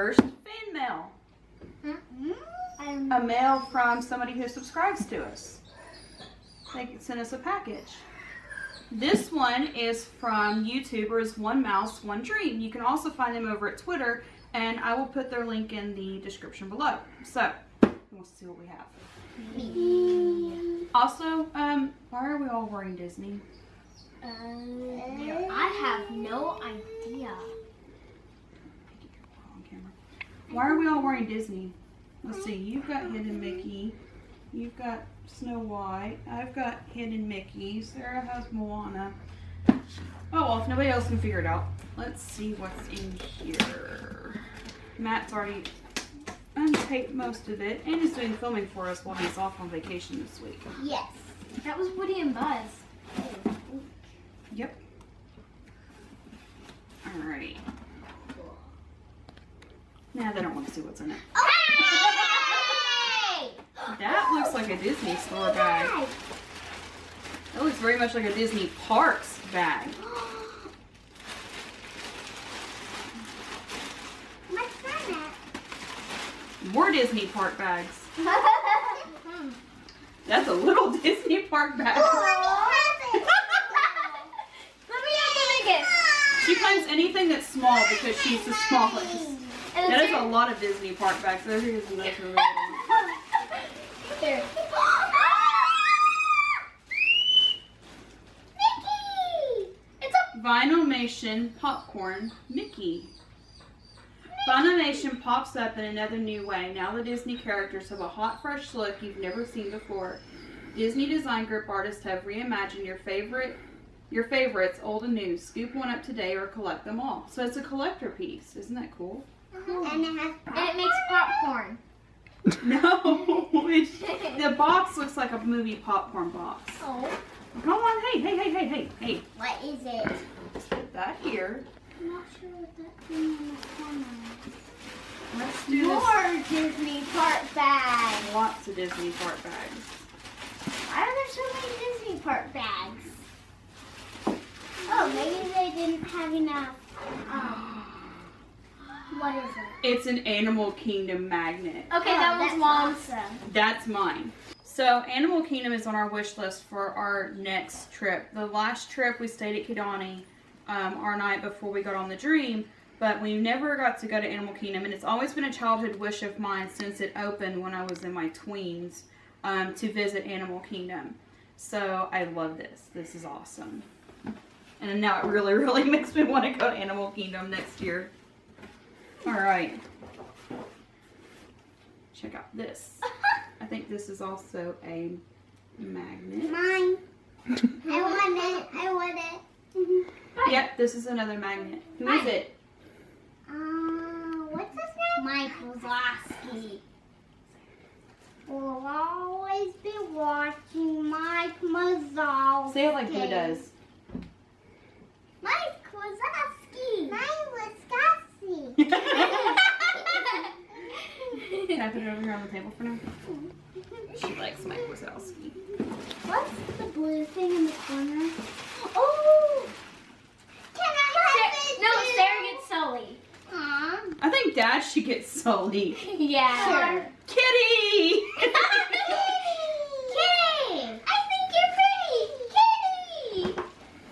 first fan mail. A mail from somebody who subscribes to us. They sent us a package. This one is from YouTubers One Mouse, One Dream. You can also find them over at Twitter, and I will put their link in the description below. So, we'll see what we have. Also, why are we all wearing Disney? I have no idea. Why are we all wearing Disney? Let's see, you've got Hidden Mickey, you've got Snow White, I've got Hidden Mickey, Sarah has Moana. Oh well, if nobody else can figure it out, let's see what's in here. Matt's already untaped most of it and is doing filming for us while he's off on vacation this week. Yes. That was Woody and Buzz. Yep. Alrighty. Now they don't want to see what's in it. Hey! That looks like a Disney store bag. That looks very much like a Disney Parks bag. What's that? More Disney Park bags. That's a little Disney Park bag. Let me have the biggest. She claims anything that's small because she's the smallest. That is a lot of Disney Park bags. There is another one. There. Mickey! It's a Vinylmation popcorn Mickey. Vinylmation pops up in another new way. Now the Disney characters have a hot, fresh look you've never seen before. Disney design group artists have reimagined your favorites, old and new. Scoop one up today or collect them all. So it's a collector piece. Isn't that cool? And it makes popcorn. No, the box looks like a movie popcorn box. Oh. Come on, hey. What is it? Let's put that here. I'm not sure what that thing in the corner is. Let's do More Disney Park bags. Lots of Disney Park bags. Why are there so many Disney Park bags? Oh, maybe they didn't have enough. What is it? It's an Animal Kingdom magnet. Okay, that one's Mom's. Awesome. That's mine. So Animal Kingdom is on our wish list for our next trip. The last trip we stayed at Kidani our night before we got on the Dream, but we never got to go to Animal Kingdom, and it's always been a childhood wish of mine since it opened when I was in my tweens to visit Animal Kingdom. So I love this. This is awesome. And now it really, really makes me want to go to Animal Kingdom next year. Alright. Check out this. I think this is also a magnet. Mine. I want it. Yep, this is another magnet. Who is it? What's his name? Mike Wazowski. We'll always be watching Mike Wazowski. Say it like who does. Mike Wazowski. Mike Wazowski. Can I put it over here on the table for now? She likes Mike Wazowski. What's the blue thing in the corner? Oh! Can I have it? No, Sarah gets Sully. I think Dad should get Sully. Yeah. Sure. Kitty! Kitty! I think you're pretty! Kitty!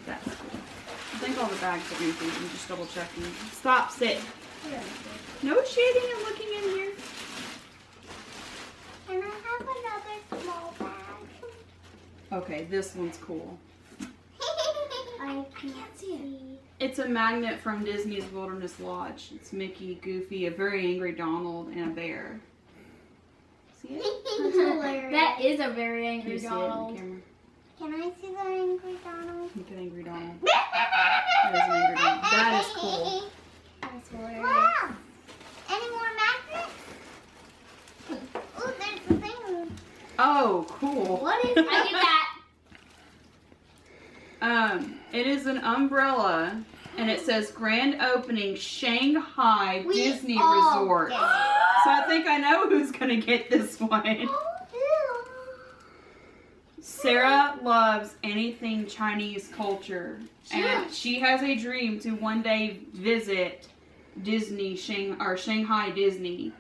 That's cool. I think all the bags are empty. I'm just double checking. Stop, sit. No shading and looking in here. Can I have another small bag? Okay, this one's cool. I can't see it. It's a magnet from Disney's Wilderness Lodge. It's Mickey, Goofy, a very angry Donald, and a bear. See it? That's hilarious. That is a very Can angry you see it Donald. in the camera? Can I see the angry Donald? Look at angry Donald. That is an angry Donald. That is cool. That's hilarious. Wow. Any more magnets? Oh, there's a thing. Oh, cool. What is that? I get that. It is an umbrella, and it says Grand Opening Shanghai Disney Resort. So I think I know who's gonna get this one. Sarah loves anything Chinese culture, and she has a dream to one day visit Disney, Shanghai Disney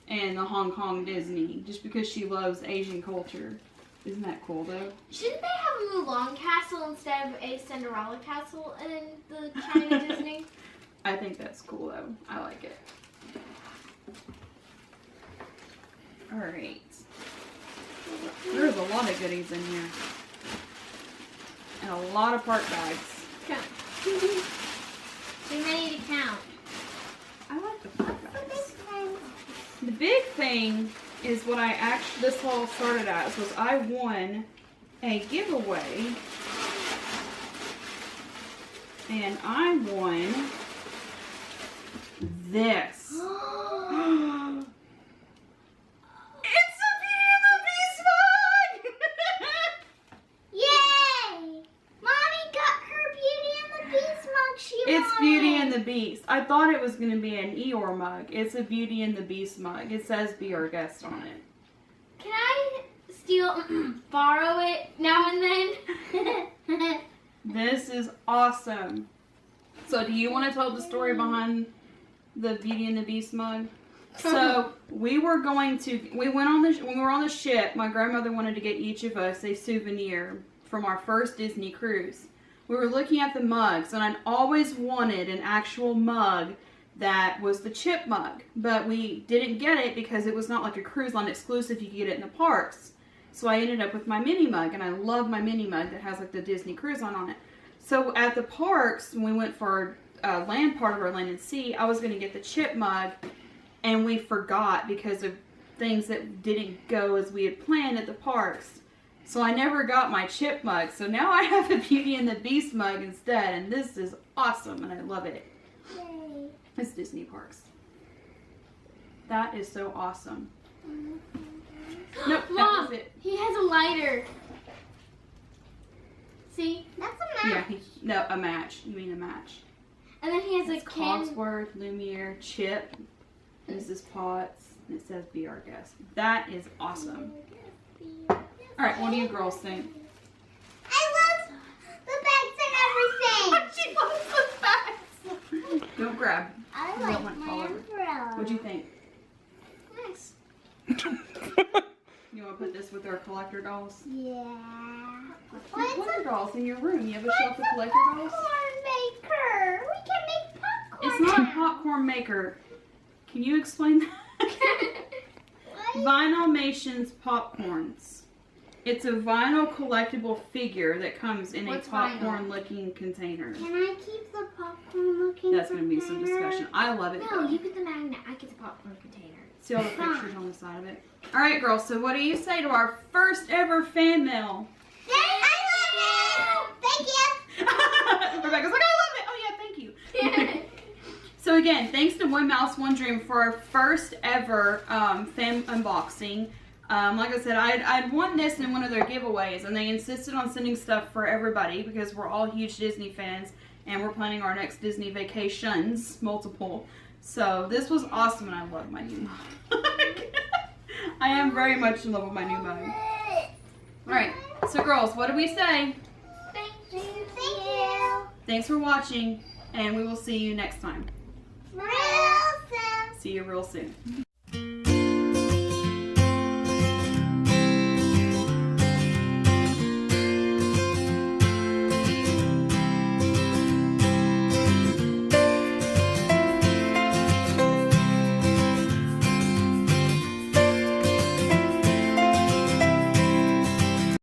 and the Hong Kong Disney, just because she loves Asian culture. Isn't that cool though? Shouldn't they have a Mulan castle instead of a Cinderella castle in the China Disney? I think that's cool though. I like it. Alright. There's a lot of goodies in here. And a lot of park bags. Count. Too many to count. I like the park bags. The big thing is what this all started as was I won a giveaway. And I won this. It's Beauty and the Beast. I thought it was going to be an Eeyore mug. It's a Beauty and the Beast mug. It says "Be Our Guest" on it. Can I borrow it now and then? This is awesome. So do you want to tell the story behind the Beauty and the Beast mug? So when we went on the ship, my grandmother wanted to get each of us a souvenir from our first Disney cruise. We were looking at the mugs, and I'd always wanted an actual mug that was the chip mug, but we didn't get it because it was not like a cruise line exclusive. You could get it in the parks. So I ended up with my mini mug, and I love my mini mug that has like the Disney cruise line on it. So at the parks, when we went for land part of our land and sea, I was going to get the chip mug, and we forgot because of things that didn't go as we had planned at the parks. So I never got my chip mug. So now I have a Beauty and the Beast mug instead. And this is awesome. And I love it. Yay. It's Disney parks. That is so awesome. Nope, Mom, that was it. He has a lighter. See? That's a match. Yeah, a match. You mean a match. And then he has it's a can. Cogsworth, Lumiere, Chip, Mrs. Potts. And it says "Be Our Guest." That is awesome. Alright, what do you girls think? I love the bags and everything. She loves the bags. Don't grab. I You like don't want to fall my over. umbrella. What'd you think? Nice. You want to put this with our collector dolls? Yeah. Your collector dolls in your room. You have a shelf of collector dolls? Popcorn maker. We can make popcorn. It's not a popcorn maker. Can you explain that? Vinylmation's Popcorns. It's a vinyl collectible figure that comes in What's a popcorn-looking container. Can I keep the popcorn-looking That's going to be some discussion. I love it. No, though. you get the magnet. I get the popcorn container. See all the pictures on the side of it? All right, girls. So what do you say to our first ever fan mail? I love it! Thank you! Rebecca's like, I love it! Oh, yeah, thank you. So again, thanks to One Mouse, One Dream for our first ever fan unboxing. Like I said, I'd won this in one of their giveaways, and they insisted on sending stuff for everybody because we're all huge Disney fans, and we're planning our next Disney vacations, multiple. So this was awesome, and I love my new mug. I am very much in love with my new mug. Alright, so girls, what do we say? Thank you. Thanks for watching, and we will see you next time. Real soon. See you real soon.